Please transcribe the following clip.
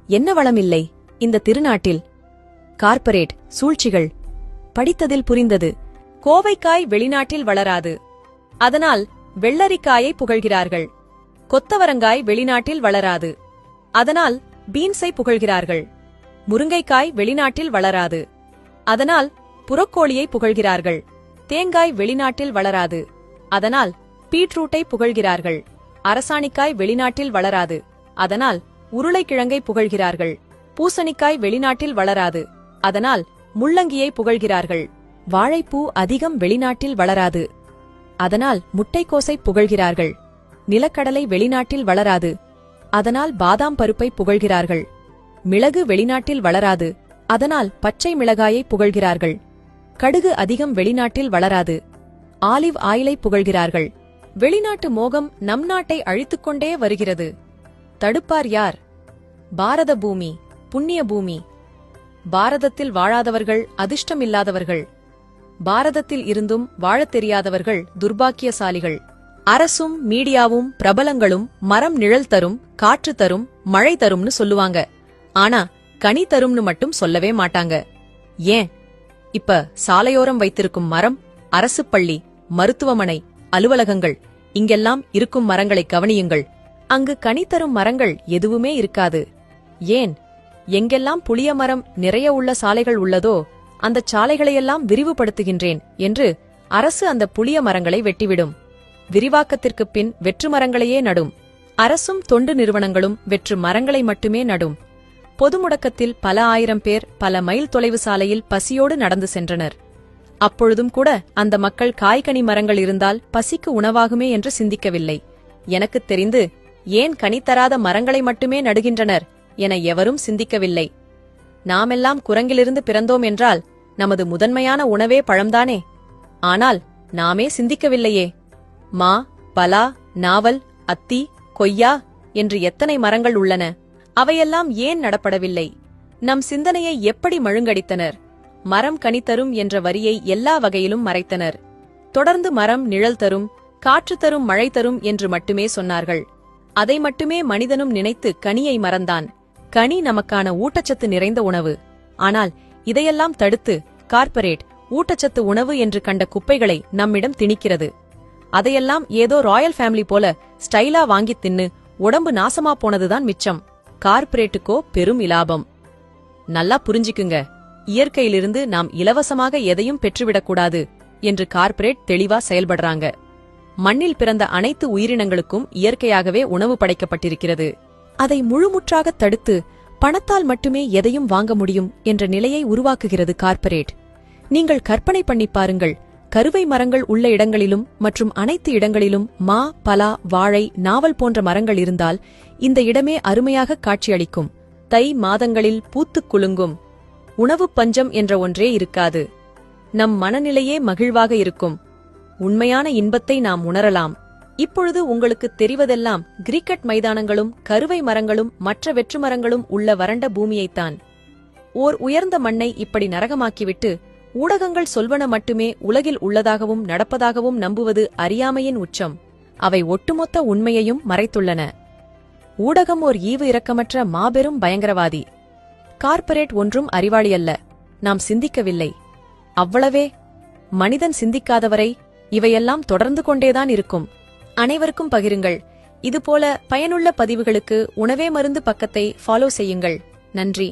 என்ன வளம் இல்லை இந்த திருநாட்டில்? கார்ப்பரேட் சூழ்ச்சிகள் படித்ததில் புரிந்தது. கோவைக்காய் வெளிநாட்டில் வளராது, அதனால் வெள்ளரிக்காயை புகழ்கிறார்கள். கொத்தவரங்காய் வெளிநாட்டில் வளராது, அதனால் பீன்ஸை புகழ்கிறார்கள். முருங்கைக்காய் வெளிநாட்டில் வளராது, அதனால் புறக்கோழியை புகழ்கிறார்கள். தேங்காய் வெளிநாட்டில் வளராது, அதனால் பீட்ரூட்டை புகழ்கிறார்கள். அரசாணிக்காய் வெளிநாட்டில் வளராது, அதனால் உருளைக்கிழங்கை புகழ்கிறார்கள். பூசணிக்காய் வெளிநாட்டில் வளராது, அதனால் முள்ளங்கியை புகழ்கிறார்கள். வாழைப்பூ அதிகம் வெளிநாட்டில் வளராது, அதனால் முட்டைக்கோசை புகழ்கிறார்கள். நிலக்கடலை வெளிநாட்டில் வளராது, அதனால் பாதாம் பருப்பை புகழ்கிறார்கள். மிளகு வெளிநாட்டில் வளராது, அதனால் பச்சை மிளகாயை புகழ்கிறார்கள். கடுகு அதிகம் வெளிநாட்டில் வளராது, ஆலிவ் ஆயிலை புகழ்கிறார்கள். வெளிநாட்டு மோகம் நம் நாட்டை அழித்துக்கொண்டே வருகிறது. தடுப்பார் யார்? பாரத பூமி புண்ணிய பூமி. பாரதத்தில் வாழாதவர்கள் அதிர்ஷ்டமில்லாதவர்கள். பாரதத்தில் இருந்தும் வாழத் தெரியாதவர்கள் துர்பாக்கியசாலிகள். அரசும் மீடியாவும் பிரபலங்களும் மரம் நிழல் தரும், காற்று தரும், மழை தரும்னு சொல்லுவாங்க. ஆனா கனி தரும்னு மட்டும் சொல்லவே மாட்டாங்க. ஏன்? இப்ப சாலையோரம் வைத்திருக்கும் மரம், அரசு பள்ளி, மருத்துவமனை, அலுவலகங்கள், இங்கெல்லாம் இருக்கும் மரங்களை கவனியுங்கள். அங்கு கனி தரும் மரங்கள் எதுவுமே இருக்காது. ஏன்? எங்கெல்லாம் புளிய மரம் நிறைய உள்ள சாலைகள் உள்ளதோ அந்த சாலைகளையெல்லாம் விரிவுபடுத்துகின்றேன் என்று அரசு அந்த புளிய மரங்களை வெட்டிவிடும். விரிவாக்கத்திற்கு பின் வெற்று மரங்களையே நடும். அரசும் தொண்டு நிறுவனங்களும் வெற்று மரங்களை மட்டுமே நடும். பொது முடக்கத்தில் பல ஆயிரம் பேர் பல மைல் தொலைவு சாலையில் பசியோடு நடந்து சென்றனர். அப்பொழுதும் கூட அந்த மக்கள் காய்கனி மரங்கள் இருந்தால் பசிக்கு உணவாகுமே என்று சிந்திக்கவில்லை. எனக்குத் தெரிந்து ஏன் கனி தராத மரங்களை மட்டுமே நடுகின்றனர் என எவரும் சிந்திக்கவில்லை. நாமெல்லாம் குரங்கிலிருந்து பிறந்தோம் என்றால் நமது முதன்மையான உணவே பழம்தானே. ஆனால் நாமே சிந்திக்கவில்லையே. மா, பலா, நாவல், அத்தி, கொய்யா என்று எத்தனை மரங்கள் உள்ளன. அவையெல்லாம் ஏன் நடப்படவில்லை? நம் சிந்தனையை எப்படி மழுங்கடித்தனர்? மரம் கனி தரும் என்ற வரியை எல்லா வகையிலும் மறைத்தனர். தொடர்ந்து மரம் நிழல் தரும், காற்று தரும், மழை தரும் என்று மட்டுமே சொன்னார்கள். அதை மட்டுமே மனிதனும் நினைத்து கனியை மறந்தான். கனி நமக்கான ஊட்டச்சத்து நிறைந்த உணவு. ஆனால் இதையெல்லாம் தடுத்து கார்ப்பரேட் ஊட்டச்சத்து உணவு என்று கண்ட குப்பைகளை நம்மிடம் திணிக்கிறது. அதையெல்லாம் ஏதோ ராயல் ஃபேமிலி போல ஸ்டைலா வாங்கித் தின்னு உடம்பு நாசமா போனதுதான் மிச்சம். கார்ப்பரேட்டுக்கோ பெரும் இலாபம். நல்லா புரிஞ்சுக்குங்க, இயற்கையிலிருந்து நாம் இலவசமாக எதையும் பெற்றுவிடக்கூடாது என்று கார்ப்பரேட் தெளிவா செயல்படுறாங்க. மண்ணில் பிறந்த அனைத்து உயிரினங்களுக்கும் இயற்கையாகவே உணவு படைக்கப்பட்டிருக்கிறது. அதை முழுமுற்றாக தடுத்து பணத்தால் மட்டுமே எதையும் வாங்க முடியும் என்ற நிலையை உருவாக்குகிறது கார்ப்பரேட். நீங்கள் கற்பனை பண்ணி பாருங்கள், கருவை மரங்கள் உள்ள இடங்களிலும் மற்றும் அனைத்து இடங்களிலும் மா, பலா, வாழை, நாவல் போன்ற மரங்கள் இருந்தால் இந்த இடமே அருமையாக காட்சியளிக்கும். தை மாதங்களில் பூத்துக் குலுங்கும். உணவு பஞ்சம் என்ற ஒன்றே இருக்காது. நம் மனநிலையே மகிழ்வாக இருக்கும். உண்மையான இன்பத்தை நாம் உணரலாம். இப்பொழுது உங்களுக்கு தெரிவதெல்லாம் கிரிக்கெட் மைதானங்களும் கருவை மரங்களும் மற்ற வெற்று மரங்களும் உள்ள வறண்ட பூமியைத்தான். ஓர் உயர்ந்த மண்ணை இப்படி நரகமாக்கிவிட்டு ஊடகங்கள் சொல்வன மட்டுமே உலகில் உள்ளதாகவும் நடப்பதாகவும் நம்புவது அறியாமையின் உச்சம். அவை ஒட்டுமொத்த உண்மையையும் மறைத்துள்ளன. ஊடகம் ஓர் ஈவு இரக்கமற்ற மாபெரும் பயங்கரவாதி. கார்ப்பரேட் ஒன்றும் அறிவாளியல்ல. நாம் சிந்திக்கவில்லை, அவ்வளவே. மனிதன் சிந்திக்காதவரை இவையெல்லாம் தொடர்ந்து கொண்டேதான் இருக்கும். அனைவருக்கும் பகிருங்கள். இதுபோல பயனுள்ள பதிவுகளுக்கு உணவே மருந்து பக்கத்தை ஃபாலோ செய்யுங்கள். நன்றி.